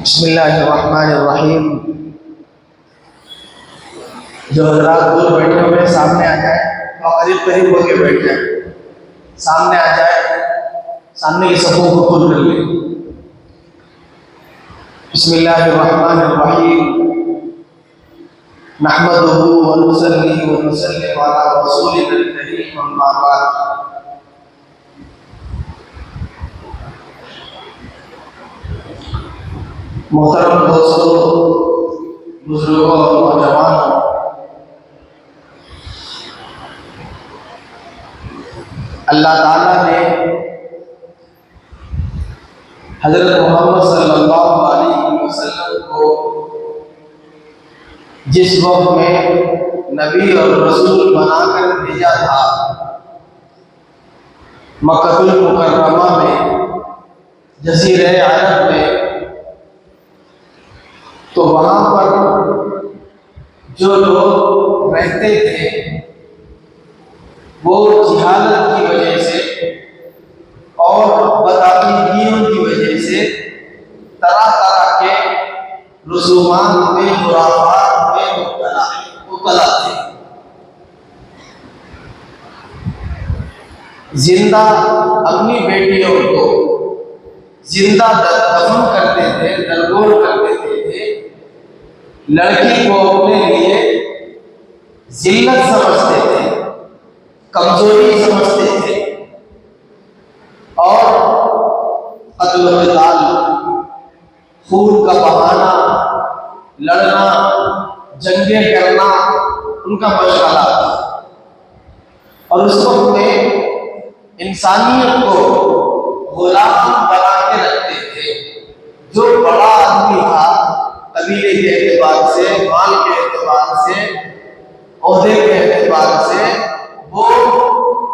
بسم اللہ الرحمن الرحیم۔ جو حضرات دور بیٹھے ہوئے سامنے آ جائیں اور قریب قریب ہو کے بیٹھ جائیں، سامنے آ جائے، سامنے کی صفوں کو کھول کر لیں۔ بسم اللہ الرحمن الرحیم۔ نحمدہ ونصلی ونسلم علی رسولنا الکریم، اما بعد۔ محترم دوستوں، بزرگوں اور نوجوانوں، اللہ تعالیٰ نے حضرت محمد صلی اللہ علیہ وسلم کو جس وقت میں نبی اور رسول بنا کر بھیجا تھا مکہ المکرمہ میں، جزیرہ عرب میں، تو وہاں پر جو لوگ رہتے تھے وہ جہالت کی وجہ سے اور بدعقیدگیوں کی وجہ سے طرح طرح کے رسومات میں، خرافات میں مبتلا تھے۔ زندہ اپنی بیٹیوں کو زندہ دفن کرتے تھے، درگور کر دیتے تھے، لڑکی کو اپنے لیے ذلت سمجھتے تھے، کمزوری سمجھتے تھے، اور قتل و قتال، خون کا بہانا، لڑنا، جنگیں کرنا ان کا مشغلہ تھا۔ اور اس وقت میں انسانیت کو غلام بنا کے رکھتے تھے۔ جو بڑا آدمی تھا قبیلے کے اعتبار سے، مال کے اعتبار سے، عہدے کے اعتبار سے، وہ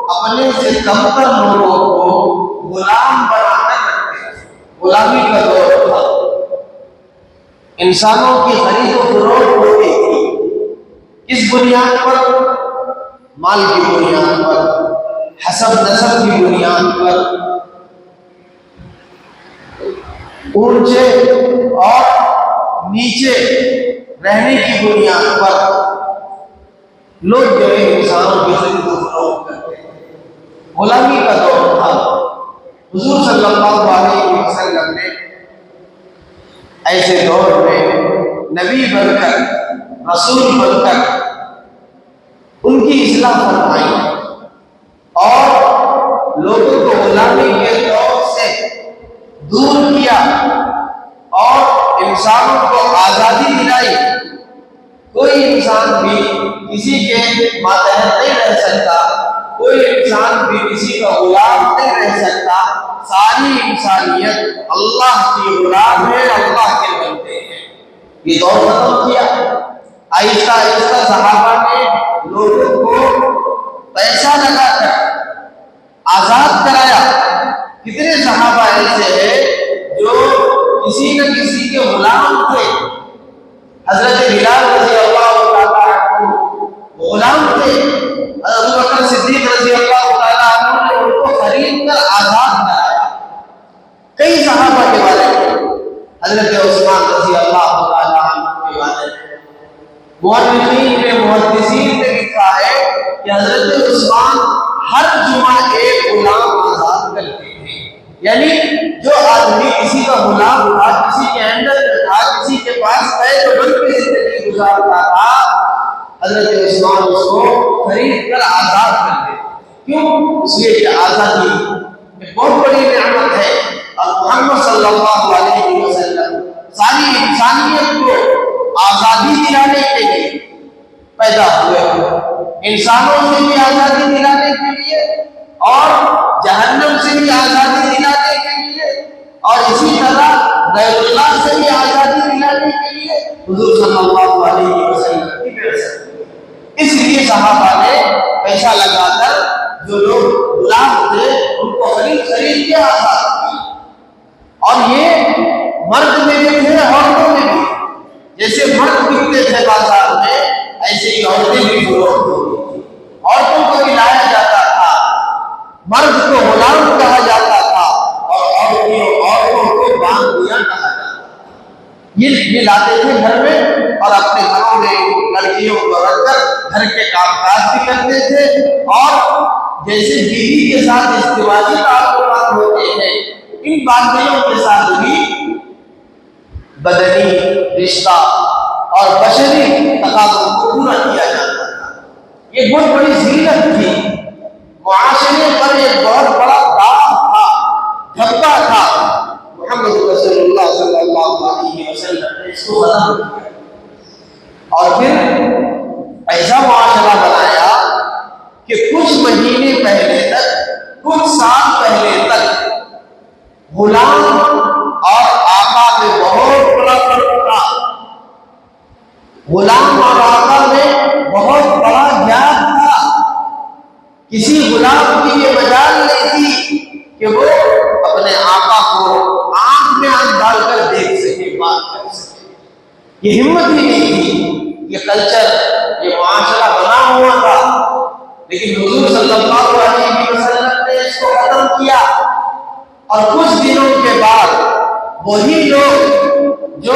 اپنے سے کمتر لوگوں کو غلام بنا کر رکھتے تھے۔ غلامی کا دور تھا، انسانوں کی خرید و فروخت ہوتی تھی۔ کس بنیاد پر؟ مال کی بنیاد پر، حسب نسب کی بنیاد پر، اونچے اور نیچے رہنے کی بنیاد پر لوگ جو ہے انسانوں کی خرید و فروخت کرتے ہیں۔ غلامی کا دور تھا۔ حضور صلی اللہ علیہ وسلم نے ایسے دور میں نبی بن کر، رسول بن کر ان کی اصلاح فرمائی اور لوگوں کو غلامی کے دور سے دور کیا اور انسانوں کو آزادی دلائی۔ کوئی انسان بھی کسی کے ماتحت نہیں رہ سکتا، کوئی انسان بھی کسی کا غلام نہیں رہ سکتا۔ ساری انسانیت اللہ کی غلام ہے، اللہ کے بندے ہیں۔ یہ دور ختم کیا۔ آہستہ آہستہ صحابہ نے لوگوں کو پیسہ لگا کر آزاد کرایا۔ کتنے صحابہ ایسے ہیں جو کسی نہ کسی کے غلام تھے؟ حضرت بلال رضی اللہ تعالیٰ عنہ غلام تھے، حضرت ابوبکر صدیق رضی اللہ تعالیٰ عنہ نے ان کو خرید کر آزاد کرایا۔ کئی صحابہ کے بارے میں، حضرت عثمان رضی اللہ تعالیٰ عنہ کے بارے میں محدثین نے لکھا ہے کہ حضرت عثمان ہر جمعہ ایک غلام آزاد کرتے تھے۔ یعنی جو آدمی کسی کا غلام تھا، کسی کے انڈر میں تھا، کسی کے پاس قید و بند کی زندگی گزارتا تھا، حضرت عثمان اس کو خرید کر آزاد کر دیتے۔ کیوں؟ اس لیے کہ آزادی ایک بہت بڑی نعمت ہے، اور محمد صلی اللہ علیہ وسلم ساری انسانیت کو آزادی دلانے کے لیے پیدا ہوئے، انسانوں سے بھی آزادی دلانے کے لیے اور جہنم سے بھی آزادی دلانے کے لیے، اور اسی طرح غیر اللہ سے بھی آزادی دلانے کے لیے حضور صلی اللہ علیہ وسلم کی بعثت۔ اس لیے صحابہ نے پیسہ لگا کر جو لوگ غلام تھے ان کو خرید کے آزاد کیا۔ اور یہ مرد میں بھی تھے، عورتوں میں بھی۔ جیسے مرد بکتے تھے بازار میں، ایسے ہی عورتیں بھی فروخت ہوتی تھی۔ عورتوں کو دلایا جاتا تھا، مرد کو غلام کہا جاتا تھا، اور عورتوں کو باندیا کہا جاتا تھا۔ یہ لاتے تھے گھر میں اور اپنے گھروں میں لڑکیوں کو رکھ کر گھر کے کام کاج بھی کرتے تھے، اور جیسے بیوی کے ساتھ ازدواجی تعلقات ہوتے ہیں ان باندیوں کے ساتھ بھی بدنی رشتہ اور بشری تقاضوں کو پورا کیا جاتا تھا۔ یہ بہت بڑی زینت تھی، معاشرے پر ایک بہت بڑا داغ تھا، دھبا تھا۔ محمد رسول اللہ صلی اللہ علیہ وسلم نے اس کو ختم کیا اور پھر ایسا معاشرہ بنایا کہ کچھ مہینے پہلے تک، کچھ سال پہلے تک غلام اور آقا میں بہت بڑا فرق تھا۔ غلام اور آقا میں بہت بڑا گیپ تھا۔ کسی غلام کی یہ مجال نہیں تھی کہ وہ اپنے آقا کو آنکھ میں آنکھ ڈال کر دیکھ سکے، بات کر سکے، یہ ہمت ہی نہیں تھی۔ یہ کلچر، یہ معاشرہ بنا ہوا تھا، لیکن حضور صلی اللہ علیہ وسلم نے اس کو ختم کیا۔ اور کچھ دنوں کے بعد وہی لوگ جو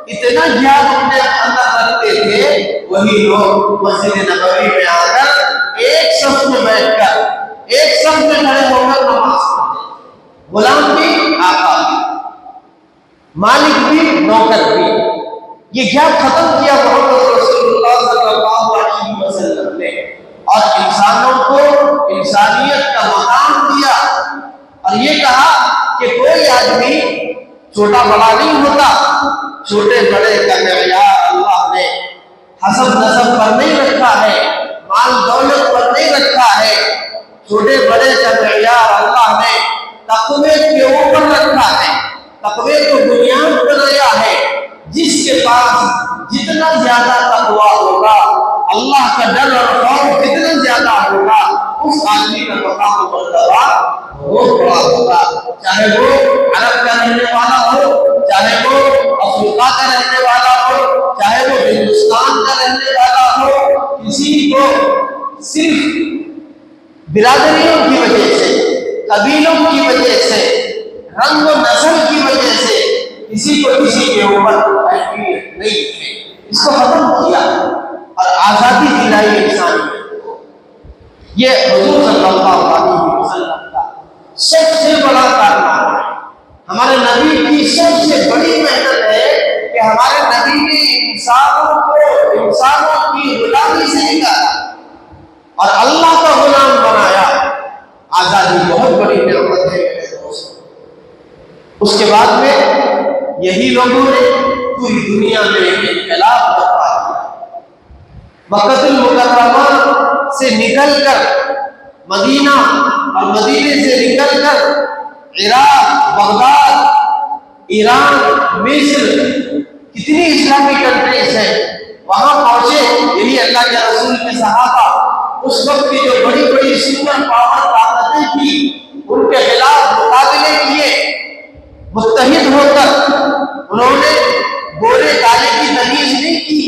اتنا گیان اپنے اندر رکھتے تھے، وہی لوگ مسجد نبوی میں آ کر ایک صف میں بیٹھ کر، ایک صف میں کھڑے ہو کر نماز پڑھتے، غلام بھی، آقا بھی، مالک بھی، نوکر بھی۔ یہ گیپ ختم کیا محمد رسول اللہ صلی اللہ علیہ وسلم نے، اور انسانوں کو انسانیت کا مقام دیا، اور یہ کہا کہ کوئی آدمی چھوٹا بڑا نہیں ہوتا، چھوٹے بڑے کا معیار اللہ نے حسب نسب پر نہیں رکھا ہے، مال دولت پر نہیں رکھا ہے، چھوٹے بڑے کا معیار اللہ نے تقوی کے اوپر رکھا ہے، تقوی کو بنیاد بنایا ہے۔ جس کے پاس جتنا زیادہ تقوی ہوگا، اللہ کا ڈر اور خوف جتنا زیادہ ہوگا، اس آدمی کا مقام و مرتبہ بہت بڑا ہوگا، چاہے وہ عرب کا رہنے والا ہو، چاہے وہ افریقہ کا رہنے والا ہو، چاہے وہ ہندوستان کا رہنے والا ہو۔ کسی کو صرف برادریوں کی وجہ سے، قبیلوں کی وجہ سے، رنگ و نسل کی وجہ سے کسی کو کسی کے اوپر اہمیت نہیں ہے، اس کو ختم کیا اور آزادی دلائی انسانیت کو۔ یہ حضور صلی اللہ علیہ وسلم کا سب سے بڑا کارنامہ ہے۔ ہمارے نبی کی سب سے بڑی محنت ہے کہ ہمارے نبی نے انسانوں کو انسانوں کی غلامی سے نکالا اور اللہ کا غلام بنایا۔ آزادی بہت بڑی نعمت ہے میرے دوست۔ اس کے بعد میں یہی لوگوں نے پوری دنیا میں انقلاب برپا کیا۔ مکہ المکرمہ سے نکل کر مدینہ اور مدینے سے نکل کر عراق، بغداد، ایران، مصر، کتنی اسلامی کنٹریز ہیں، وہاں پہنچے۔ یہی اللہ کے رسول کے صحابہ اس وقت کی جو بڑی بڑی سپر پاور طاقتیں تھیں، ان کے خلاف مقابلے کیے، متحد ہو کر انہوں نے گورے کالے کی تمیز نہیں کی،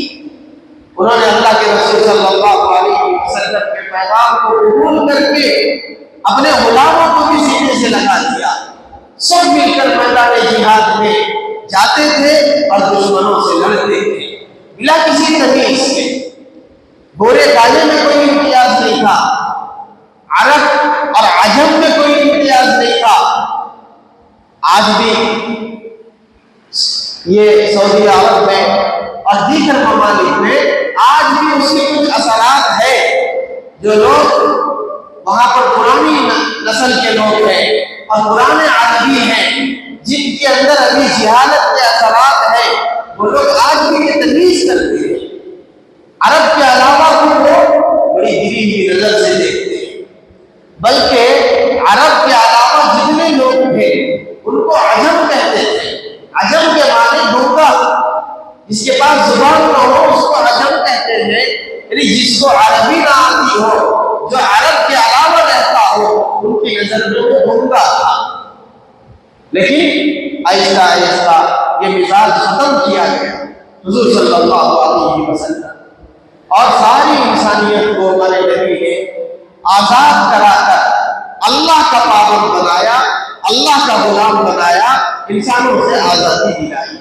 انہوں نے اللہ کے رسول صلی اللہ علیہ وسلم کے پیغام کو قبول کر کے اپنے غلاموں کو بھی سینے سے لگا دیا۔ سب مل کر میدان جہاد میں جاتے تھے اور دشمنوں سے لڑتے تھے بلا کسی تمیز کے۔ گورے کالے میں کوئی امتیاز نہیں تھا، عرب اور عجم میں کوئی امتیاز نہیں تھا۔ آج بھی یہ سعودی عرب میں اور دیگر ممالک میں آج بھی اس کے کچھ اثرات ہیں۔ جو لوگ وہاں پر پرانی نسل کے لوگ ہیں اور پرانے عربی ہیں، جن کے اندر ابھی جہالت کے اثرات ہیں، وہ لوگ آج بھی یہ تمیز کرتے ہیں۔ عرب کے علاوہ کو بڑی گری ہوئی نظر سے دیکھتے ہیں، بلکہ عرب کے علاوہ جتنے لوگ تھے ان کو عجم کہتے تھے۔ عجم کے معنی گونگا، جس کے پاس زبان نہ ہو اس کو عجم کہتے ہیں، یعنی جس کو عربی نہ آتی ہو، جو عرب کے علاوہ رہتا ہو، ان کی نظر میں وہ گونگا تھا۔ لیکن آہستہ آہستہ یہ مزاج ختم کیا گیا حضور صلی اللہ علیہ وسلم، اور ساری انسانیت کو ہمارے نبی نے آزاد کرا کر اللہ کا پابند بنایا، اللہ کا غلام بنایا، انسانوں سے آزادی دلائی۔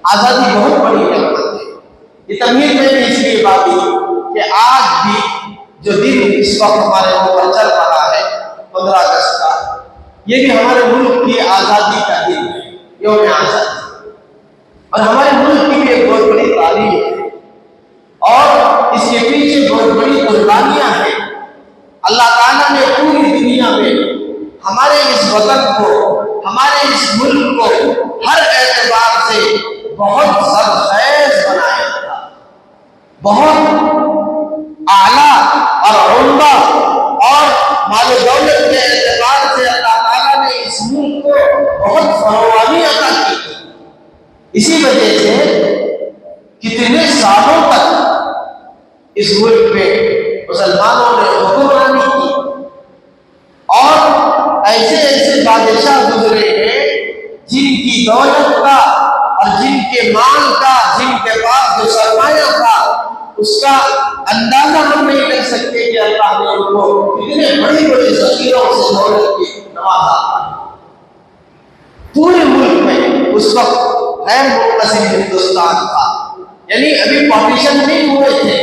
آزادی بہت بڑی نعمت ہے۔ یہ تمہید میں بھی اس لیے بات دی کہ آج بھی جو دن اس وقت ہمارے اوپر چل رہا ہے 15 اگست کا، یہ بھی ہمارے ملک کی آزادی کا دن ہے، یوم آزادی، اور ہمارے ملک کی بھی ایک بہت بڑی تاریخ ہے اور اس کے پیچھے بہت بڑی قربانیاں ہیں۔ اللہ تعالیٰ نے پوری دنیا میں ہمارے اس وطن کو، ہمارے اس ملک کو ہر اعتبار سے بہت سرخیز بنایا تھا، بہت اعلیٰ اور عمدہ اور مال و دولت کے اعتبار سے اللہ تعالیٰ نے اس ملک کو بہت فراوانی عطا کی تھی۔ اسی وجہ سے کتنے سالوں تک اس ملک میں مسلمانوں نے حکمرانی کی اور ایسے ایسے بادشاہ گزرے ہیں جن کی دولت کا اور جن کے مال کا، جن کے پاس جو سرمایہ تھا، اس کا اندازہ ہم نہیں کر سکتے کہ اللہ نے ان کو کتنے بڑی بڑی ذخیروں سے دولت کی نوازا۔ پورے ملک میں اس وقت غیر منقسم ہندوستان تھا، یعنی ابھی پارٹیشن نہیں ہوئے تھے۔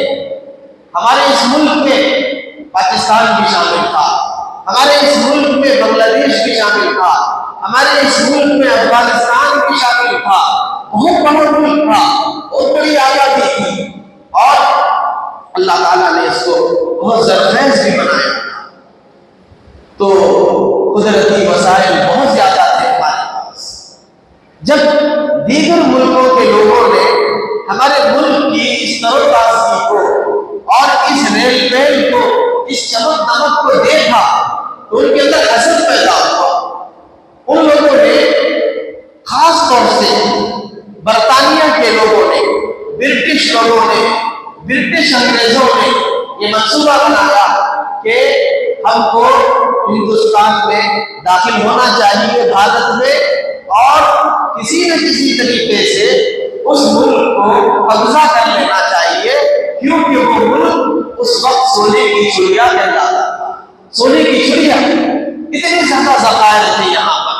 ہمارے اس ملک میں پاکستان بھی شامل تھا، ہمارے اس ملک میں بنگلہ دیش بھی شامل تھا، ہمارے اس ملک میں افغانستان بھی شامل تھا۔ بہت بڑا ملک تھا، بہت بڑی آزادی تھی اور اللہ تعالیٰ نے اس کو بہت زرخیز بھی بنایا۔ تو قدرتی وسائل بہت زیادہ تھے ہمارے پاس۔ جب دیگر ملکوں کے لوگوں نے ہمارے ملک کی اس تروتازگی کو اور اس ریل ویل کو، اس چمک دمک کو دیکھا تو ان کے اندر حسد پیدا ہوا۔ ان لوگوں نے، خاص طور سے برطانیہ کے لوگوں نے، برٹش لوگوں نے، برٹش انگریزوں نے یہ منصوبہ بنایا کہ ہم کو ہندوستان میں داخل ہونا چاہیے، بھارت میں، اور کسی نہ کسی طریقے سے اس ملک کو قبضہ کر لینا چاہیے، کیونکہ وہ ملک اس وقت سونے کی چڑیا کہلاتا تھا۔ سونے کی چڑیا، اتنے زیادہ ذخائر تھے یہاں پر،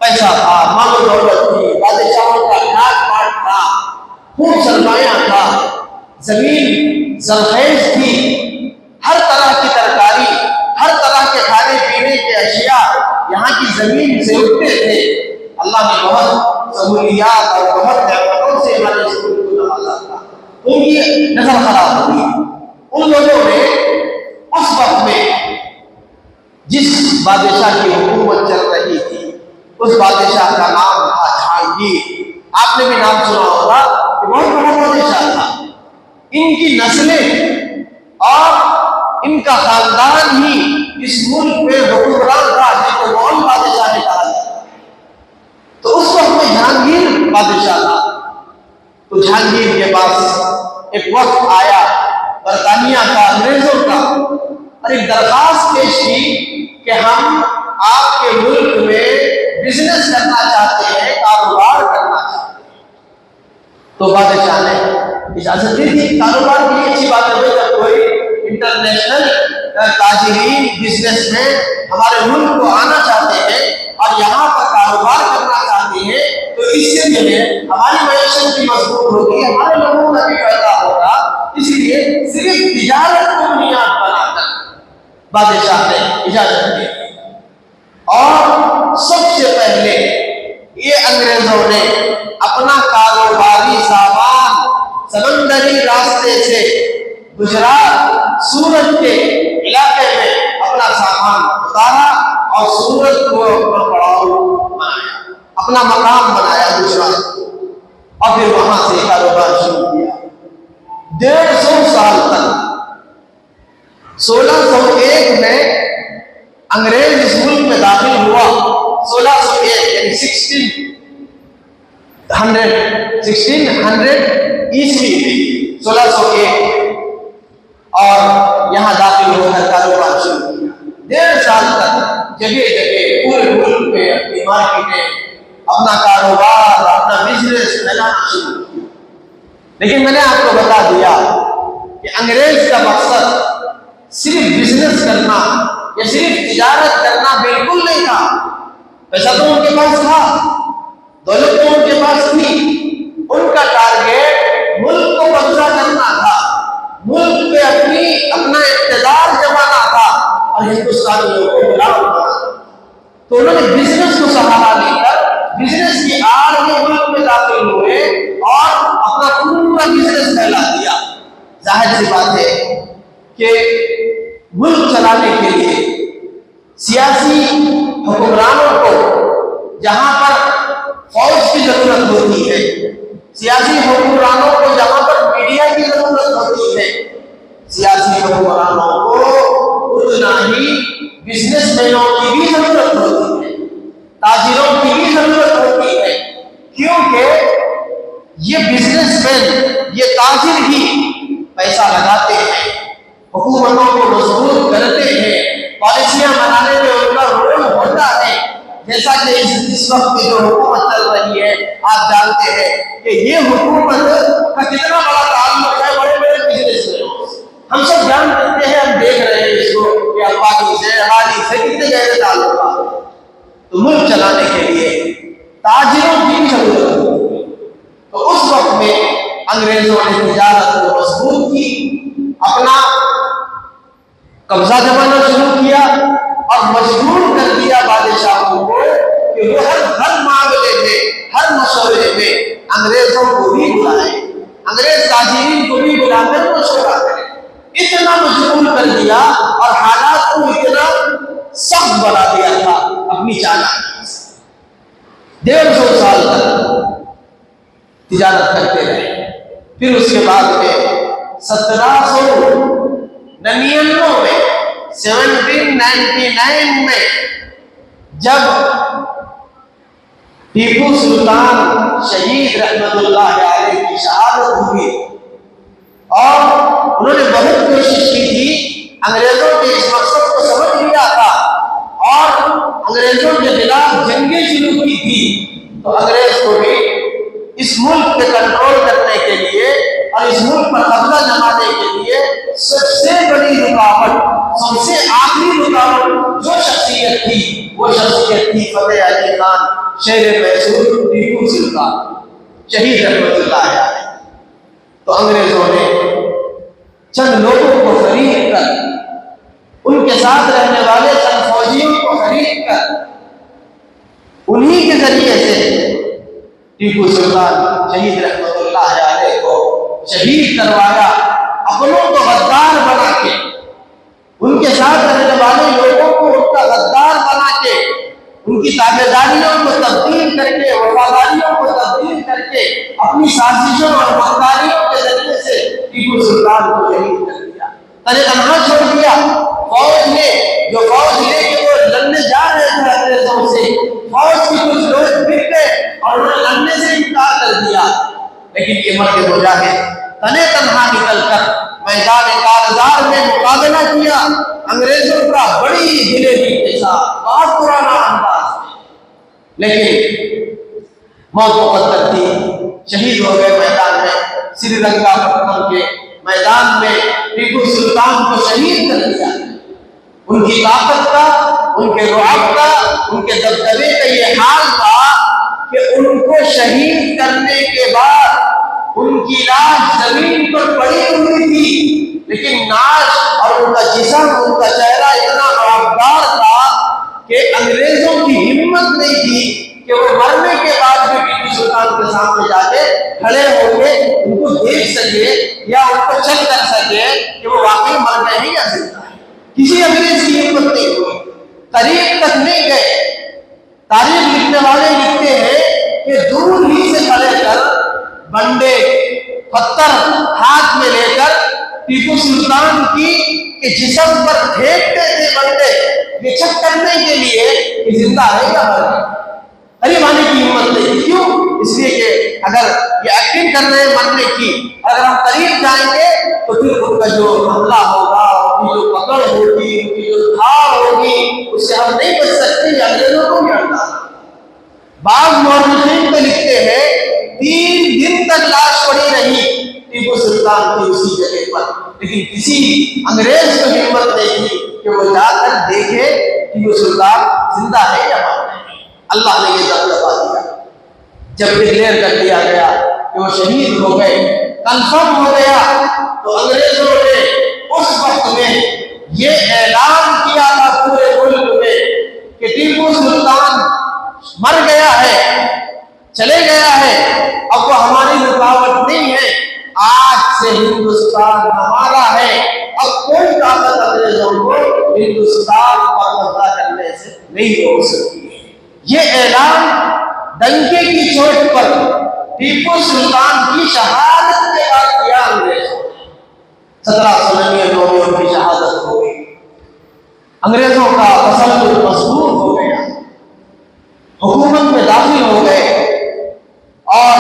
پیسہ تھا، مال و دولت تھی، بادشاہوں کا لاٹ پاٹ تھا، خوب سرمایہ تھا، زمین زرخیز تھی، ہر طرح کی ترکاری، ہر طرح کے کھانے پینے کے اشیاء یہاں کی زمین سے اٹھتے تھے۔ اللہ نے بہت سہولیات اور بہت نعمتوں سے ہمارے اس ملک کو نوازا تھا۔ ان کی نظر خراب ہوئی۔ ان لوگوں نے اس وقت میں جس بادشاہ کی حکومت چل رہی تھی، اس بادشاہ کا نام تھا جہانگیر۔ آپ نے بھی نام سنا ہوگا کہ بہت بڑا بادشاہ تھا۔ ان کی نسلیں اور ان کا خاندان ہی اس ملک میں حکمران تھا، جس کو مغل بادشاہ نے کہا جاتا ہے۔ تو اس وقت میں جہانگیر بادشاہ تھا۔ تو جہانگیر کے پاس ایک وقت آیا برطانیہ کا، انگریزوں کا، اور ایک درخواست پیش کی کہ ہم آپ کے ملک میں بزنس کرنا چاہتے ہیں، کاروبار کرنا چاہتے ہیں۔ تو بادشاہ نے اجازت دی تھی۔ کاروبار کی اچھی بات ہے، جب کوئی انٹرنیشنل تاجرین، بزنس مین ہمارے ملک کو آنا چاہتے ہیں اور یہاں پر کاروبار کرنا چاہتے ہیں تو اس سے جو ہے ہماری معیشت بھی مضبوط ہوگی، ہمارے لوگوں کا بھی پیدا ہوگا۔ اس لیے صرف تجارت کو بنیاد بنا کر بادشاہ نے اجازت دی اور سب سے پہلے یہ انگریزوں نے اپنا کاروباری سامان سمندری راستے سے گجرات، سورت کے علاقے میں اپنا سامان اتارا اور سورت کو اپنا پڑاؤ بنایا، اپنا مقام بنایا گجرات کو، اور پھر وہاں سے کاروبار شروع کیا۔ 150 سال تک 1601 میں انگریز اس ملک میں داخل ہوا۔ 1601 یعنی 1600 عیسوی میں 1601 اور یہاں داخل ہو کر کاروبار شروع کیا۔ 1.5 سال تک جگہ جگہ پورے ملک میں اپنی مارکیٹیں، اپنا کاروبار، اپنا بزنس پھیلانا شروع کیا۔ لیکن میں نے آپ کو بتا دیا کہ انگریز کا مقصد صرف بزنس کرنا یا صرف تجارت کرنا بالکل نہیں تھا۔ پیسہ تو ان کے پاس تھا، دولت تو ان کے پاس تھی، آڑ میں ملک میں داخل ہوئے اور اپنا پورا بزنس پھیلا دیا۔ ظاہر سی بات ہے کہ ملک چلانے کے لیے سیاسی حکمرانوں کو جہاں پر فوج کی ضرورت ہوتی ہے، سیاسی حکمرانوں کو جہاں پر میڈیا کی ضرورت ہوتی ہے، سیاسی حکمرانوں کو اتنا ہی بزنس مینوں کی بھی ضرورت ہوتی ہے، تاجروں کی بھی ضرورت ہوتی ہے، کیونکہ یہ بزنس مین، یہ تاجر ہی پیسہ لگاتے ہیں، حکومتوں کو مضبوط کرتے ہیں، پالیسیاں بنانے میں ان کا رول ہوتا ہے۔ جیسا کہ اس وقت کی جو حکومت چل رہی ہے، آپ جانتے ہیں کہ یہ حکومت کا کتنا بڑا تعلق ہے بڑے بڑے بزنس مینوں سے۔ ہم سب جانتے ہیں، ہم دیکھ رہے ہیں اس کو کہ امبانی سے، اڈانی سے کتنے گہرے تعلقات ہیں۔ تو ملک چلانے کے لیے تاجروں کی ضرورت ہوتی ہے۔ تو اس وقت میں انگریزوں نے تجارت کو مضبوط کی، اپنا قبضہ جمانا شروع کیا اور مجبور کر دیا بادشاہوں کو کہ وہ ہر معاملے میں، ہر مشورے میں انگریزوں کو بھی بلائیں، انگریز تاجرین کو بھی بلا کر مشورہ کریں۔ اتنا مجبور کر دیا اور حالات کو اتنا سخت بنا دیا تھا اپنی چالاکی سے۔ 150 سال تک تجارت کرتے رہے۔ پھر اس کے بعد میں 1799 میں جب ٹیپو سلطان شہید رحمت اللہ علیہ کی شہادت ہوئی اور انہوں نے بہت کوشش کی تھی، انگریزوں کے اس مقصد کو سمجھ لیا تھا اور انگریزوں کے خلاف جنگیں شروع کی تھی، تو انگریز کو بھی اس ملک کے کنٹرول کرنے کے لیے اور اس ملک پر قبضہ جمانے کے لیے سب سے بڑی رکاوٹ، سب سے آخری رکاوٹ جو شخصیت تھی، وہ شخصیت تھی فتح علی خان شیر میسور ٹیپو سلطان شہید رحمت اللہ علیہ۔ تو انگریزوں نے چند لوگوں کو خرید کر، ان کے ساتھ رہنے والے چند فوجیوں کو خرید کر، انہی کے ذریعے سے ٹیپو سلطان شہید رحمت اللہ علیہ کو شہید کروایا، اپنوں کو غدار بنا کے، ان کے ساتھ رہنے والے لوگوں کو ان کا غدار بنا کے، ان کی تابعداریوں کو تبدیل کر کے، وفاداریوں کو تبدیل کر کے، اپنی سازشوں اور مکاریوں کے ذریعے سے ٹیپو سلطان کو شہید کر دیا، تنہ تنہا چھوڑ دیا۔ فوج نے جو فوج لے کے وہ لڑنے جا رہے تھے انگریزوں سے، فوج کی کچھ لوگ پھر گئے اور انہوں نے لڑنے سے انکار کر دیا، لیکن یہ مرد مجاہد تنہ تنہا نکل کر میدان کارزار میں مقابلہ کیا انگریزوں کا بڑی دلیری کے ساتھ، بہت پرانا انداز میں، لیکن موت مقدر تھی، شہید ہو گئے میدان میں، سری لنکا پٹنم کے میدان میں ٹیپو سلطان کو شہید کر دیا۔ ان کی طاقت کا، ان کے رعب کا، ان کے دبدبے کا یہ حال تھا کہ ان کو شہید کرنے کے بعد ان کی لاش زمین پر پڑی ہوئی تھی، لیکن ناش اور ان کا جسم، ان کا چہرہ اتنا رعبدار تھا کہ انگریزوں کی ہمت نہیں تھی کہ وہ مرنے کے بعد بھی ٹیپو سلطان کے سامنے جا کے کھڑے ہو کے ان کو دیکھ سکے یا ان کو چیک کر سکے کہ وہ واقعی مر گئے ہیں یا زندہ ہے۔ کسی انگریز کی ہمت نہیں ہوئی، قریب تک نہیں گئے۔ تاریخ لکھنے والے لکھتے ہیں کہ دور ہی سے کھڑے کر بنڈے پتھر ہاتھ میں لے کر ٹیپو سلطان کی جسم پر پھینکتے تھے بنڈے، یہ چیک کرنے کے لیے کہ زندہ ہے یا مر گیا۔ قریب آنے کی ہمت نہیں، کیوں؟ اس لیے کہ اگر یہ ایکٹنگ کر رہے ہیں مرنے کی، اگر ہم قریب جائیں گے تو پھر ان کا جو حملہ ہوگا، ان کی جو پکڑ ہوگی، ان کی جو دھاڑ ہوگی، اس سے ہم نہیں بچ سکتے، یا انگریزوں کو بھی ہٹا۔ بعض مورخین تو لکھتے ہیں 3 دن تک لاش پڑی رہی ٹیپو سلطان کی اسی جگہ پر، لیکن کسی انگریز کو ہمت نہیں تھی کہ وہ جا کر دیکھے ٹیپو سلطان زندہ ہے یا مر گئے۔ اللہ نے یہ دبدبا دیا، جب ڈکلیئر کر دیا گیا کہ وہ شہید ہو گئے، کنفرم ہو گیا، تو انگریزوں نے اس وقت میں یہ اعلان کیا تھا پورے ملک میں کہ ٹیپو سلطان مر گیا ہے، چلے گیا ہے، اب وہ ہماری رکاوٹ نہیں ہے، آج سے ہندوستان ہمارا ہے، اب کوئی طاقت انگریزوں کو ہندوستان پر قبضہ کرنے سے نہیں روک سکتی ہے۔ یہ اعلان ڈنکے کی چوٹ پر ٹیپو سلطان کی شہادت کے بعد کیا انگریزوں نے۔ 1799 میں ان کی شہادت ہو گئی، انگریزوں کا تسلط مضبوط ہو گیا، حکومت میں داخل ہو گئے، اور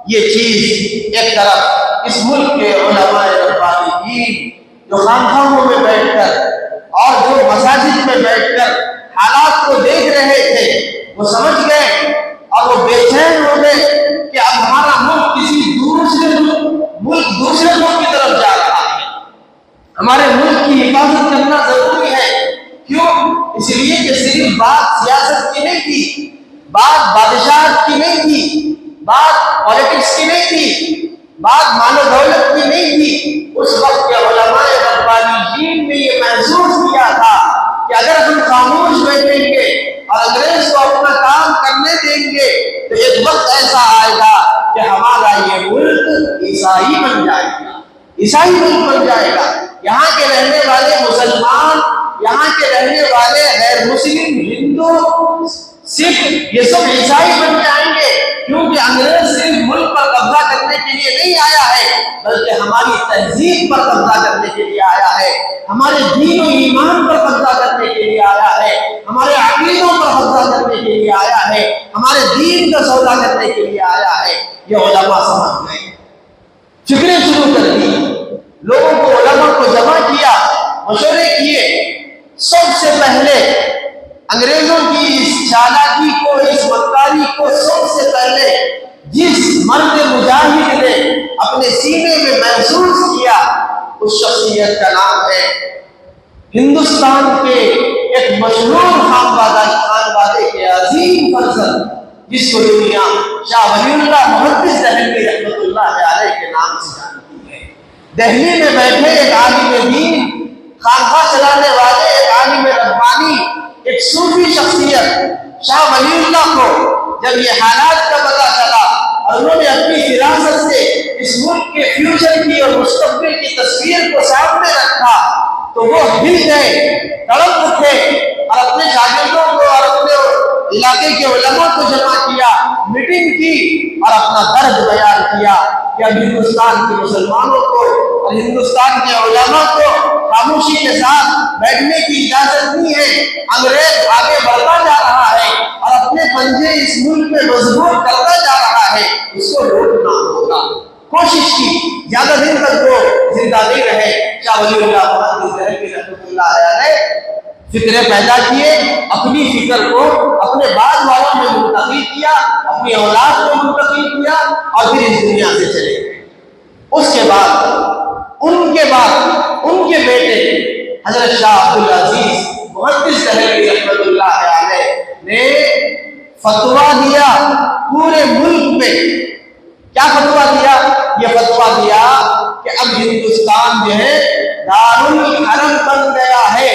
یہ چیز ایک طرف اس ملک کے علماء ربانیین جو خانقاہوں میں بیٹھ کر اور جو مساجد میں بیٹھ کر حالات کو دیکھ رہے تھے، وہ سمجھ گئے اور وہ بے چین ہو گئے کہ اب ہمارا ملک کسی دوسرے ملک کی طرف جا رہا ہے، ہمارے ملک کی حفاظت کرنا ضروری ہے۔ کیوں؟ اس لیے کہ صرف بات سیاست کی نہیں تھی، بات بادشاہت کی نہیں تھی، بات پالیٹکس کی نہیں تھی، بات مال و دولت کی نہیں تھی۔ اس وقت کے علماء ربانیین نے یہ محسوس کیا تھا کہ اگر ہم خاموش بیٹھیں گے اور انگریز کو اپنا کام کرنے دیں گے تو ایک وقت ایسا آئے گا کہ ہمارا یہ ملک عیسائی بن جائے گا، عیسائی ملک بن جائے گا۔ یہاں کے رہنے والے مسلمان، یہاں کے رہنے والے غیر مسلم، ہندو، سکھ، یہ سب عیسائی بن جائیں گے، کیونکہ انگریز صرف ملک پر قبضہ کرنے کے لیے نہیں آیا ہے، بلکہ ہماری تہذیب پر قبضہ کرنے کے لیے آیا ہے، ہمارے دین و ایمان پر قبضہ کرنے کے لیے آیا ہے، ہمارے عقیدوں پر قبضہ کرنے کے لیے آیا ہے، ہمارے دین کا سودا کرنے کے لیے آیا ہے۔ یہ علماء سمجھ گئے، فکریں شروع کر دی، لوگوں کو، علماء کو جمع کیا، مشورے کیے۔ سب سے پہلے انگریزوں کی اس چالاکی کو، اس مکاری کو سب سے پہلے جس مرد مجاہد نے اپنے سینے میں محسوس کیا، اس شخصیت کا نام ہے ہندوستان کے ایک مشہور خانوادے کے عظیم فرزند، جس کو دنیا شاہ ولی اللہ محدث دہلوی رحمۃ اللہ علیہ کے نام سے جانتی ہے۔ دہلی میں بیٹھے ایک عالم دین، خانقاہ چلانے والے ایک عالم ربانی، ایک صوفی شخصیت شاہ ولی اللہ کو جب یہ حالات کا پتہ چلا اور انہوں نے اپنی فراست سے اس ملک کے فیوچر کی اور مستقبل کی تصویر کو سامنے رکھا، تو وہ ہل گئے، تڑپ اٹھے اور اپنے شاگردوں کو اور اپنے علاقے کے علماء کو جمع کیا، میٹنگ کی اور اپنا درد بیان کیا کہ اب ہندوستان کے مسلمانوں کو اور ہندوستان کے علماء کو خاموشی کے ساتھ بیٹھنے کی اجازت نہیں ہے، انگریز آگے بڑھتا جا رہا ہے اور اپنے پنجے اس ملک میں مضبوط کرتا جا رہا ہے، اس کو روکنا ہوگا۔ کوشش کی، زیادہ دن تک وہ زندہ نہیں رہے۔ شاہ ولی اللہ محدث دہلوی رحمۃ اللہ علیہ فکریں پیدا کیے، اپنی فکر کو اپنے بعد والوں میں منتقل کیا، اپنی اولاد کو منتقل کیا اور پھر اس دنیا سے چلے گئے۔ اس کے بعد ان کے بیٹے حضرت شاہ عبدالعزیز محدث دہلوی رحمۃ اللہ علیہ نے فتویٰ دیا پورے ملک میں۔ کیا فتویٰ دیا؟ یہ فتویٰ دیا کہ اب ہندوستان جو ہے دارالحرم بن گیا ہے،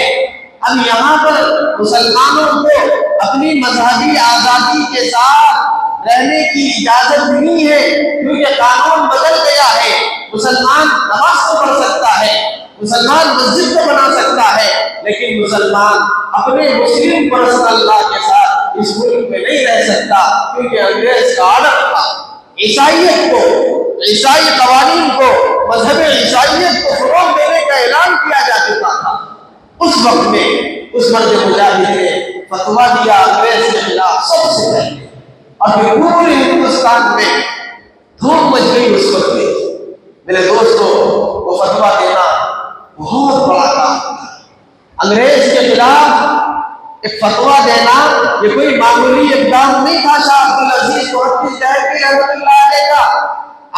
اب یہاں پر مسلمانوں کو اپنی مذہبی آزادی کے ساتھ رہنے کی اجازت نہیں ہے، کیونکہ قانون بدل گیا ہے۔ مسلمان نماز کو پڑھ سکتا ہے، مسلمان مسجد کو بنا سکتا ہے، لیکن مسلمان اپنے مسلم پرست اللہ کے ساتھ اس ملک میں نہیں رہ سکتا، کیونکہ انگریز کا آرڈر تھا۔ عیسائیت کو، عیسائی قوانین کو، مذہب عیسائیت کو فروغ دینے کا اعلان کیا جا چکا تھا۔ اس وقت میں اس مرد مجاہد نے فتویٰ دیا انگریز کے خلاف سب سے پہلے، اور پھر پورے ہندوستان میں دھوم مچ گئی اس وقت میں۔ میرے دوستوں، وہ فتویٰ دینا بہت بڑا کام تھا۔ انگریز کے خلاف ایک فتویٰ دینا یہ کوئی معمولی اقدام نہیں تھا شاہ عبدالعزیز محدث دہلوی رحمۃ اللہ علیہ کا۔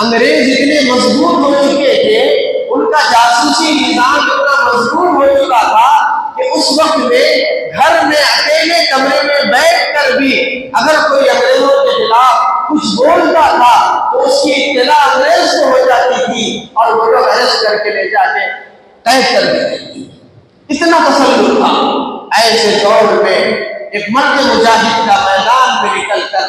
انگریز اتنے مضبوط ہو چکے تھے، ان کا جاسوسی نظام اتنا مضبوط ہو چکا تھا کہ اس وقت میں گھر میں اکیلے کمرے میں بیٹھ کر بھی اگر کوئی انگریزوں کے خلاف کچھ بولتا تھا تو اس کی اطلاع انگریز کو ہو جاتی تھی اور وہ لوگ اریسٹ کر کے لے جا کے قید کر دیتے تھے۔ اتنا تسلط تھا۔ ایسے دور میں ایک مرد مجاہد کا میدان میں نکل کر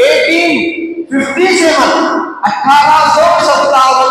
1857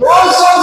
200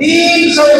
300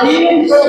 350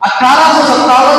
1857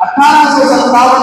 1857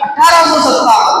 1857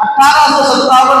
1857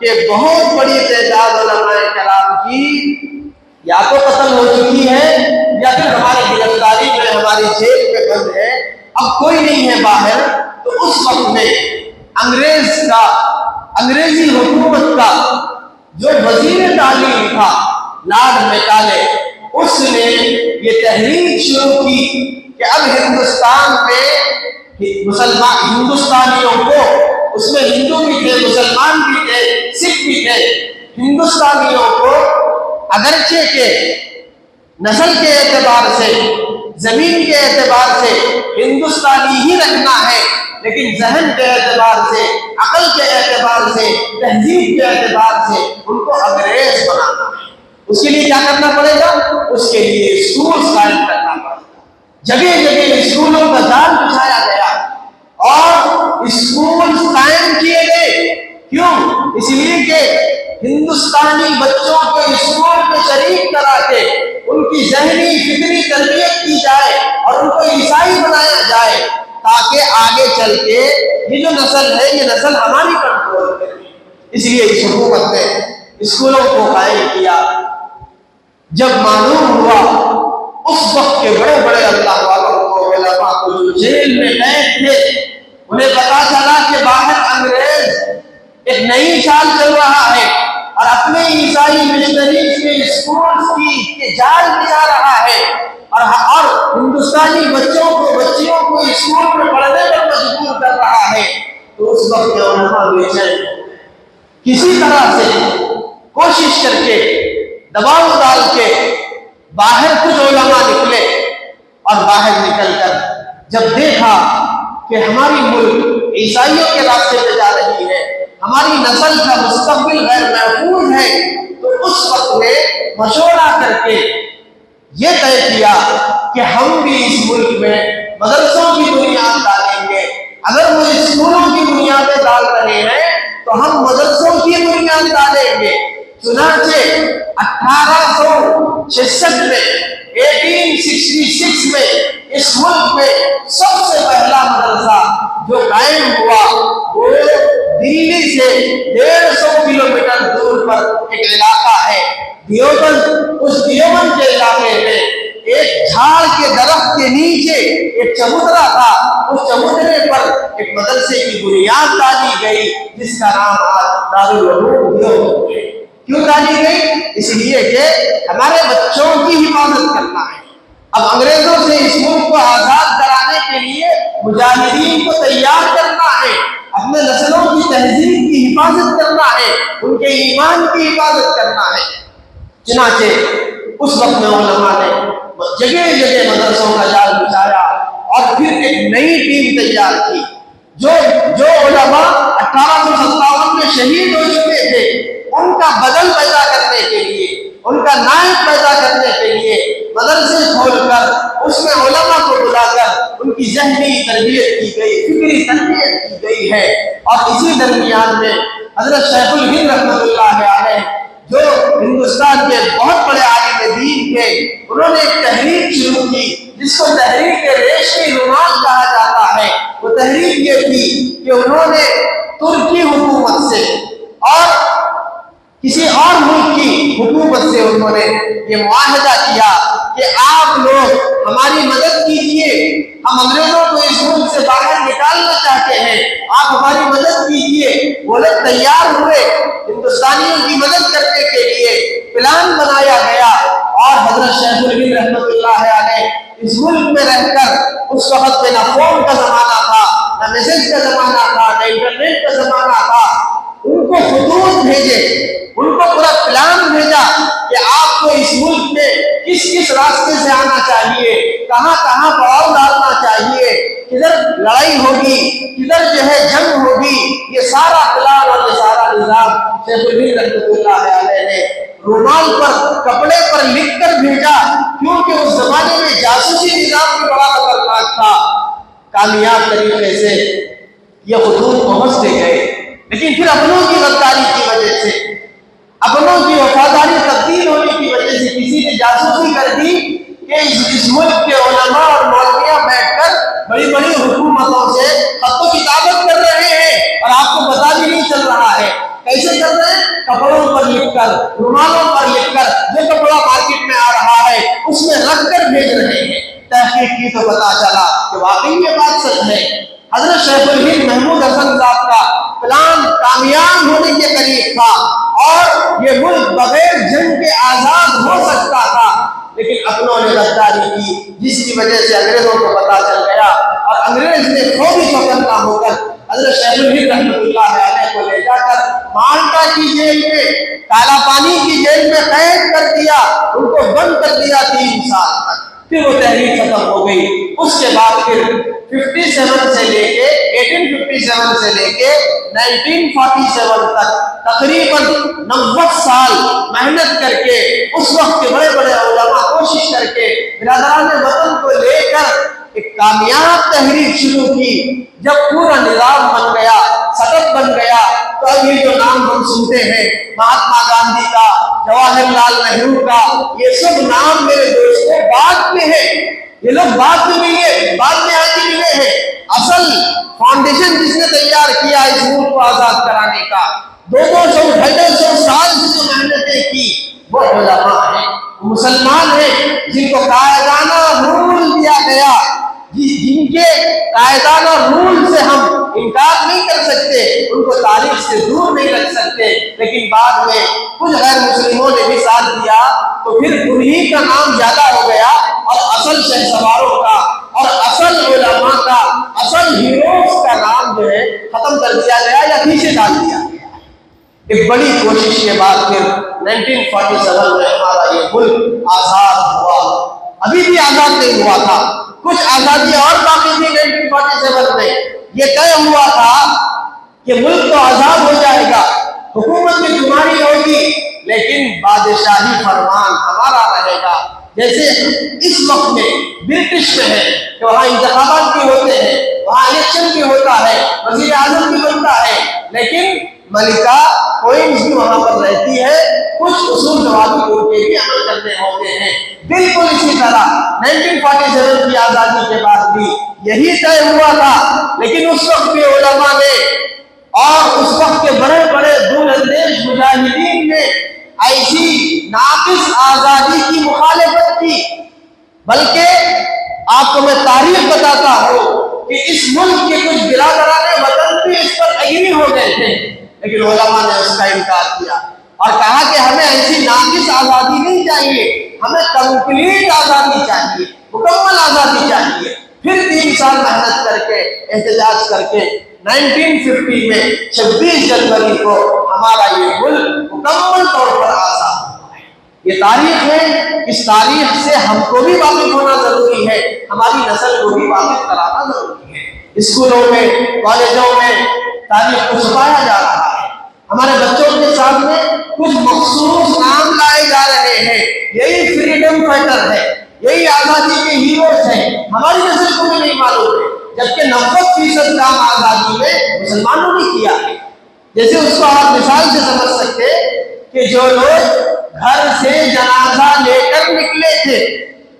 کہ بہت بڑی تعداد علماء کرام کی یا تو قتل ہو چکی ہے یا پھر ہماری گرفتاری میں ہماری جیل میں بند ہے، اب کوئی نہیں ہے باہر۔ تو اس وقت میں انگریزی حکومت کا جو وزیر تعلیم تھا لارڈ میکالے، اس نے یہ تحریک شروع کی کہ اب ہندوستان میں ہندوستانیوں کو، اس میں ہندو بھی تھے، مسلمان بھی تھے، سکھ بھی تھے، ہندوستانیوں کو اگرچہ کہ نسل کے اعتبار سے، زمین کے اعتبار سے ہندوستانی ہی رکھنا ہے، لیکن ذہن کے اعتبار سے، عقل کے اعتبار سے، تہذیب کے اعتبار سے ان کو انگریز بنانا ہے۔ اس کے لیے کیا کرنا پڑے گا؟ اس کے لیے اسکول قائم کرنا پڑے گا۔ جگہ جگہ اسکولوں کا جال بچھایا گیا اور اسکول قائم کیے گئے۔ کیوں؟ اس لیے کہ ہندوستانی بچوں کو اسکول میں شریک کرا کے ان کی ذہنی فکری تربیت کی جائے اور ان کو عیسائی بنایا جائے، تاکہ آگے چل کے یہ جو نسل ہے یہ نسل ہماری کنٹرول کرے۔ اس لیے اس حکومت نے اسکولوں کو قائم کیا۔ جب معلوم ہوا اس وقت کے بڑے بڑے اللہ والوں کو، علماء کو جو جیل میں قید تھے، انہیں پتا چلا کہ باہر انگریز ایک نئی چال چل رہا ہے اور اپنے عیسائی مشنریز کے اسکولز کی جال بچھا رہا ہے اور ہندوستانی بچوں کو، بچیوں کو اسکول میں پڑھنے پر مجبور کر رہا ہے۔ تو اس وقت کے علماء بے چین کسی طرح سے کوشش کر کے دباؤ ڈال کے باہر کچھ علماء نکلے، اور باہر نکل کر جب دیکھا کہ ہماری ملک عیسائیوں کے راستے پہ جا رہی ہے، ہماری نسل کا مستقبل غیر محفوظ ہے، تو اس وقت میں مشورہ کر کے یہ طے کیا کہ ہم بھی اس ملک میں مدرسوں کی بنیاد ڈالیں گے۔ اگر وہ اسکولوں کی بنیادیں ڈال رہے ہیں تو ہم مدرسوں کی بنیاد ڈالیں گے۔ چنانچہ 1866 میں 1866 میں اس ملک میں سب سے پہلا مدرسہ جو قائم ہوا وہ دلی سے 150 کلومیٹر دور پر ایک علاقہ ہے دیوبند۔ اس دیوبند کے علاقے میں ایک جھاڑ کے درخت کے نیچے ایک چبوترا تھا، اس چبوترے پر ایک مدرسے کی بنیاد ڈالی گئی جس کا نام آج دارالعلوم دیوبند ہے۔ کیوں ڈالی گئی؟ اس لیے کہ ہمارے بچوں کی حفاظت کرنا ہے۔ اب انگریزوں سے اس ملک کو آزاد کرانے کے لیے مجاہدین کو تیار کرنا ہے، اپنے نسلوں کی تہذیب کی حفاظت کرنا ہے، ان کے ایمان کی حفاظت کرنا ہے۔ چنانچہ اس وقت میں علماء نے جگہ جگہ مدرسوں کا جال بچھایا اور پھر ایک نئی ٹیم تیار کی۔ جو علماء 1857 میں شہید ہو چکے تھے ان کا بدل پیدا کرنے کے لیے، ان کا نائب پیدا کرنے کے لیے مدرسے کھول کر اس میں علماء کو بلا کر ان کی ذہنی تربیت کی گئی، فکری تربیت کی گئی ہے۔ اور اسی درمیان میں حضرت شیخ الہند رحمۃ اللہ علیہ جو ہندوستان کے بہت بڑے عالم دین تھے، انہوں نے ایک تحریک شروع کی جس کو تحریک ریشمی رومال کہا جاتا ہے۔ وہ تحریک یہ تھی کہ انہوں نے ترکی حکومت سے اور کسی اور ملک کی حکومت سے انہوں نے یہ معاہدہ کیا کہ آپ لوگ ہماری مدد کیجیے، ہم انگریزوں کو اس ملک سے باہر نکالنا چاہتے ہیں، آپ ہماری مدد کیجیے۔ وہ لوگ تیار ہوئے، ہندوستانیوں کی مدد کرنے کے لیے پلان بنایا گیا، اور حضرت شیخ الہند رحمۃ اللہ علیہ اس ملک میں رہ کر، اس وقت میں نہ فون کا زمانہ تھا، نہ میسج کا زمانہ تھا، نہ انٹرنیٹ کا زمانہ تھا، ان کو خطوط بھیجے، ان کو پورا پلان بھیجا کہ آپ کو اس ملک میں کس کس راستے سے آنا چاہیے، کہاں کہاں پڑاؤ ڈالنا چاہیے، کدھر لڑائی ہوگی، کدھر جو ہے جنگ ہوگی، یہ سارا پلان اور یہ سارا نظام شیخ الہند رحمۃ اللہ علیہ نے رومال پر، کپڑے پر لکھ کر بھیجا، کیونکہ اس زمانے میں جاسوسی نظام بھی بڑا خطرناک تھا۔ کامیاب طریقے سے یہ خطوط پہنچتے گئے، لیکن پھر اپنوں کی غداری کی وجہ سے، اپنوں کی وفاداری تبدیل ہونے کی وجہ سے کسی نے جاسوسی کر دی کہ اس ملک کے علماء اور مولویاں بیٹھ کر بڑی بڑی حکومتوں سے خط و کتابت کر رہے ہیں اور آپ کو پتہ بھی نہیں چل رہا ہے۔ کیسے کر رہے ہیں؟ کپڑوں پر لکھ کر، رومالوں پر لکھ کر، جو کپڑا مارکیٹ میں آ رہا ہے اس میں رکھ کر بھیج رہے ہیں۔ تحقیق کی تو پتا چلا کہ واقعی یہ بات سچ ہے۔ حضرت شیخ الہند محمود حسن صاحب کا پلان کامیاب ہونے کے قریب تھا اور یہ ملک بغیر جنگ کے آزاد ہو سکتا تھا، لیکن اپنوں نے غداری کی، جس کی وجہ سے انگریزوں کو پتا چل گیا اور انگریز نے خوفی چوکنا ہو کر حضرت شیخ الہند رحمۃ اللہ علیہ کو لے جا کر مالٹا کی جیل میں، کالا پانی کی جیل میں قید کر دیا، ان کو بند کر دیا 3 سال تک۔ پھر وہ تحریک ختم ہو گئی۔ اس کے بعد پھر 57 سے لے کے 1857 سے لے کے 1947 تک تقریباً 90 سال محنت کر کے، اس وقت کے بڑے بڑے علماء کوشش کر کے برادران وطن کو لے کر ایک کامیاب تحریک شروع کی۔ جب پورا نظام بن گیا، سٹپ بن گیا، تو اب یہ جو نام ہم سنتے ہیں مہاتما گاندھی کا، جواہر لال نہرو کا، یہ سب نام میرے دوستوں بعد میں ہے۔ یہ لوگ بعد میں ملے، بعد میں آ کے ملے ہیں۔ اصل فاؤنڈیشن جس نے تیار کیا اس ملک کو آزاد کرانے کا، 200-250 سال سے جو محنتیں کی، وہ علماء ہیں، مسلمان ہیں، جن کو قائدانہ رول دیا گیا، جن کے قائدانہ رول سے ہم انکار نہیں کر سکتے، ان کو تاریخ سے دور نہیں رکھ سکتے، لیکن بعد میں کچھ غیر مسلموں نے بھی ساتھ دیا تو پھر انہی کا نام زیادہ ہو گیا، اور اصل شہسواروں کا اور اصل علماء کا، اصل ہیروز کا نام جو ہے ختم کر دیا گیا یا پیچھے ڈال دیا گیا۔ ایک بڑی کوشش کے بعد پھر 1947 میں ہمارا یہ ملک آزاد ہوا۔ ابھی بھی آزاد نہیں ہوا تھا، کچھ آزادی اور باقی تھی 1947 میں۔ یہ طے ہوا تھا کہ ملک تو آزاد ہو جائے گا، حکومت بھی تمہاری ہوگی، لیکن بادشاہی فرمان ہمارا رہے گا۔ جیسے اس وقت میں برٹش میں ہے کہ وہاں انتخابات بھی ہوتے ہیں، وہاں الیکشن بھی ہوتا ہے، وزیر اعظم بھی بنتا ہے، لیکن ملکہ کوئنز بھی وہاں پر رہتی ہے، کچھ اصول ضوابط ان کے بھی عمل کرنے ہوتے ہیں۔ بالکل اسی طرح 1947 کی آزادی کے بعد بھی یہی طے ہوا تھا، لیکن اس وقت کے علماء نے اور اس وقت کے بڑے بڑے دور اندیش مجاہدین نے ایسی ناقص آزادی کی مخالفت کی۔ بلکہ آپ کو میں تاریخ بتاتا ہوں کہ اس ملک کے کچھ برادران وطن بھی اس پر ایگری ہو گئے تھے، لیکن علماء نے اس کا انکار کیا اور کہا کہ ہمیں ایسی ناقص آزادی نہیں چاہیے، ہمیں کمپلیٹ آزادی چاہیے، مکمل آزادی چاہیے۔ پھر 3 سال محنت کر کے، احتجاج کر کے 1950 میں 26 جنوری کو ہمارا یہ ملک مکمل طور پر آزاد ہوا ہے۔ یہ تاریخ ہے، اس تاریخ سے ہم کو بھی واقف ہونا ضروری ہے، ہماری نسل کو بھی واقف کرانا ضروری ہے۔ اسکولوں میں، کالجوں میں تاریخ کو چھپایا جا رہا ہے، ہمارے بچوں کے سامنے کچھ مخصوص نام لائے جا رہے ہیں، یہی فریڈم فائٹر ہے، یہی آزادی کے ہیروز ہیں، ہماری نسل کو بھی نہیں معلوم ہے، جبکہ 90% کام آزادی میں مسلمانوں نے کیا ہے۔ جیسے اس کو آپ مثال سے سمجھ سکتے کہ جو لوگ گھر سے جنازہ لے کر نکلے تھے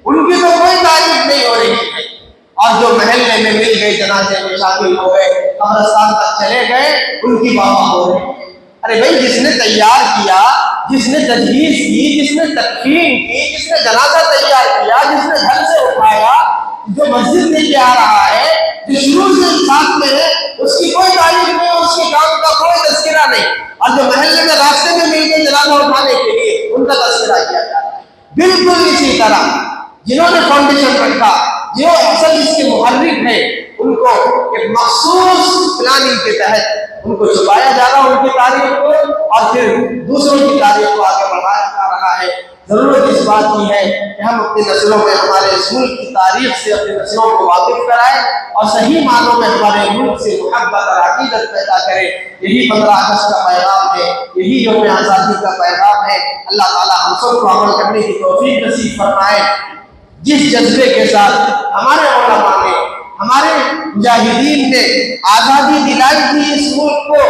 ان کی تو کوئی تعریف نہیں ہو رہی ہے، اور جو محلے میں مل گئے، جنازے میں شامل ہو گئے، قبرستان تک چلے گئے، ان کی واہ واہ ہو رہی ہے۔ ارے بھائی، جس نے تیار کیا، جس نے تجہیز کی، جس نے تکفین کی، جس نے جنازہ تیار کیا، جس نے گھر سے اٹھایا، جو مسجد لے کے آ رہا ہے، جو شروع سے ساتھ میں ہے، اس کی کوئی تعریف نہیں، اس کے کام کا کوئی تذکرہ نہیں، اور جو محلے میں راستے میں مل کے جنازہ اٹھانے کے لیے ان کا تذکرہ کیا جا رہا ہے۔ بالکل اسی طرح جنہوں نے فاؤنڈیشن رکھا، جو اصل اس کے محرک ہیں، ان کو ایک مخصوص پلاننگ کے تحت ان کو چھپایا جا رہا ہے، ان کی تاریخ کو، اور پھر دوسروں کی تاریخ کو آگے بڑھایا جا رہا ہے۔ ضرورت اس بات کی ہے کہ ہم اپنی نسلوں میں ہمارے اس ملک کی تاریخ سے اپنی نسلوں کو واقف کرائیں اور صحیح معنوں میں ہمارے ملک سے محبت اور عقیدت پیدا کریں۔ یہی 15 اگست کا پیغام ہے، یہی یوم آزادی کا پیغام ہے۔ اللہ تعالی ہم سب کو عمل کرنے کی توفیق نصیب فرمائے۔ جس جذبے کے ساتھ ہمارے علماء نے، ہمارے مجاہدین نے آزادی دلائی تھی اس ملک کو،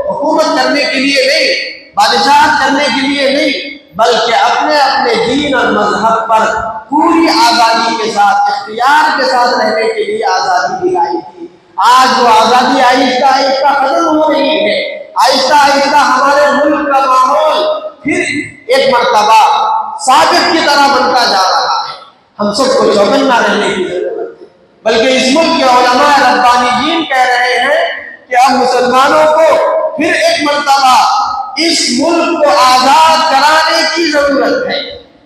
حکومت کرنے کے لیے نہیں، بادشاہت کرنے کے لیے نہیں، بلکہ اپنے اپنے دین اور مذہب پر پوری آزادی کے ساتھ، اختیار کے ساتھ رہنے کے لیے آزادی دلائی تھی۔ آج وہ آزادی آہستہ آہستہ ختم ہو رہی ہے، آہستہ آہستہ ہمارے ملک کا ماحول پھر ایک مرتبہ ثابت کی طرح بنتا جا رہا ہے۔ ہم سب کو چوکنا رہنے کی ضرورت ہے، بلکہ اس ملک کے علماء ربانیین کہہ رہے ہیں کہ اب مسلمانوں کو پھر ایک مرتبہ اس ملک کو آزاد کرانے کی ضرورت ہے۔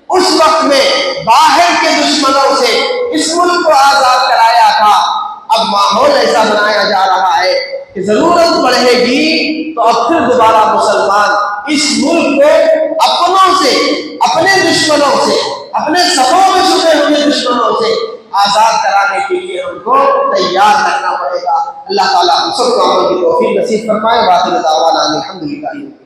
اس وقت میں باہر کے دشمنوں سے اس ملک کو آزاد کرایا تھا، اب ماحول ایسا بنایا جا رہا ہے کہ ضرورت پڑے گی تو اب پھر دوبارہ مسلمان اس ملک کو اپنوں سے، اپنے دشمنوں سے، اپنے سفوں میں چھپے ہوئے دشمنوں سے آزاد کرانے کے لیے ہم کو تیار رکھنا پڑے گا۔ اللہ تعالیٰ ہم سب کو عمل کی توفیق نصیب فرمائے۔ باقی دعوانا الحمدللہ۔